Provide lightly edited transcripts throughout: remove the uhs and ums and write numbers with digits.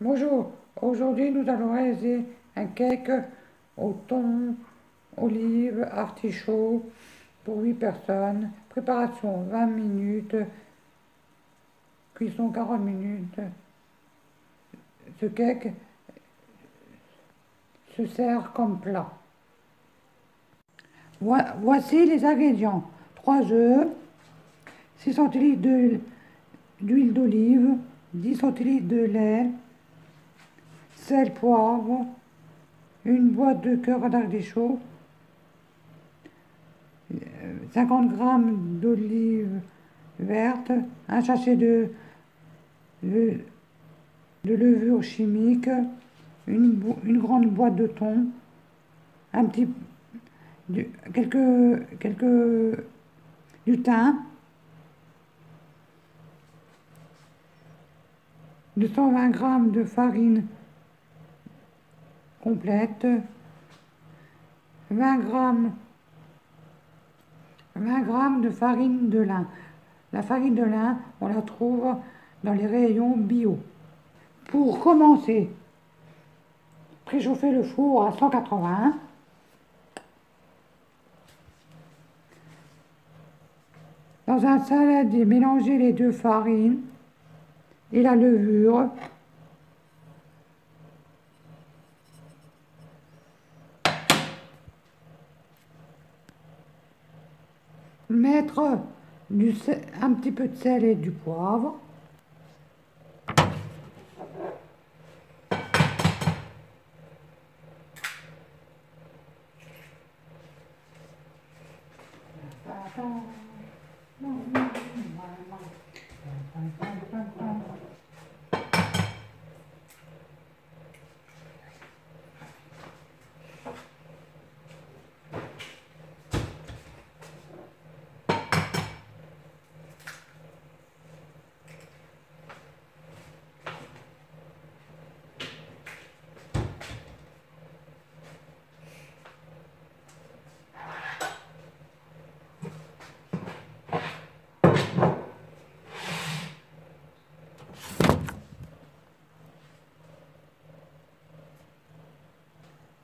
Bonjour, aujourd'hui nous allons réaliser un cake au thon, olive, artichaut pour 8 personnes. Préparation 20 minutes, cuisson 40 minutes. Ce cake se sert comme plat. Voici les ingrédients. 3 œufs, 6 centilitres d'huile d'olive, 10 centilitres de lait, sel, poivre, une boîte de cœur d'artichaut, 50 g d'olive verte, un sachet de levure chimique, une grande boîte de thon, du thym, 220 g de farine complète, 20 g de farine de lin. La farine de lin, on la trouve dans les rayons bio. Pour commencer, préchauffez le four à 180. Dans un saladier, mélangez les deux farines et la levure. Mettre un petit peu de sel et du poivre.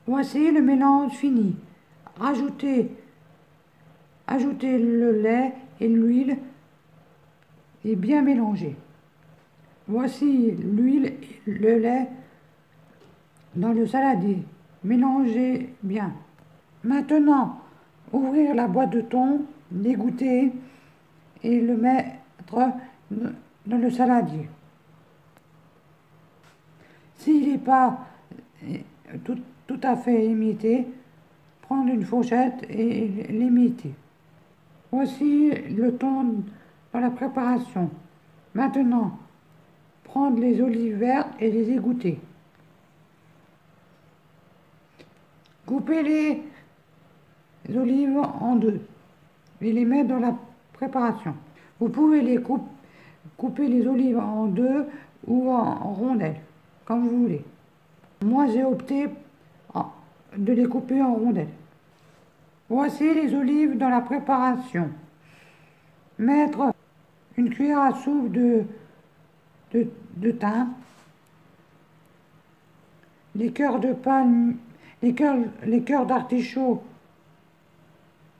Voici le mélange fini. Ajoutez le lait et l'huile et bien mélanger. Voici l'huile et le lait dans le saladier. Mélangez bien. Maintenant, ouvrir la boîte de thon, l'égoutter et le mettre dans le saladier. S'il n'est pas tout à fait imité, prendre une fourchette et l'imiter. Voici le thon dans la préparation. Maintenant, prendre les olives vertes et les égoutter. Couper les olives en deux et les mettre dans la préparation. Vous pouvez couper les olives en deux ou en rondelles, comme vous voulez. Moi, j'ai opté de les couper en rondelles. Voici les olives dans la préparation. Mettre une cuillère à soupe de thym, les cœurs de palme, les cœurs d'artichaut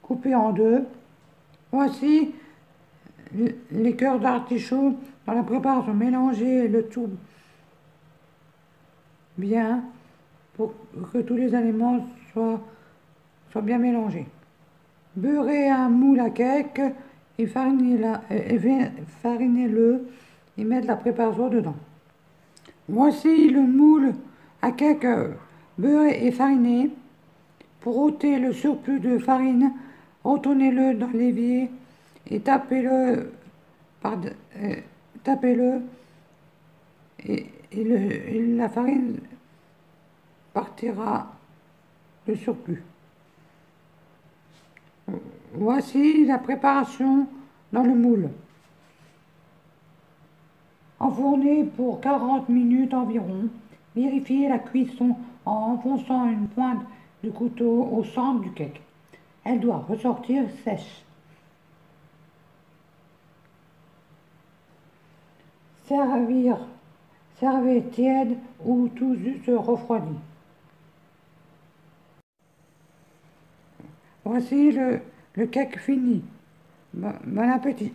coupés en deux. Voici les cœurs d'artichaut dans la préparation. Mélangez le tout bien pour que tous les aliments soient bien mélangés. Beurrez un moule à cake et farinez-le et mettre la préparation dedans. Voici le moule à cake beurré et fariné. Pour ôter le surplus de farine, retournez-le dans l'évier et tapez-le et la farine partira le surplus. Voici la préparation dans le moule. Enfournez pour 40 minutes environ. Vérifiez la cuisson en enfonçant une pointe de couteau au centre du cake. Elle doit ressortir sèche. Servir Servez tiède ou tout juste refroidi. Voici le cake fini. Bon appétit!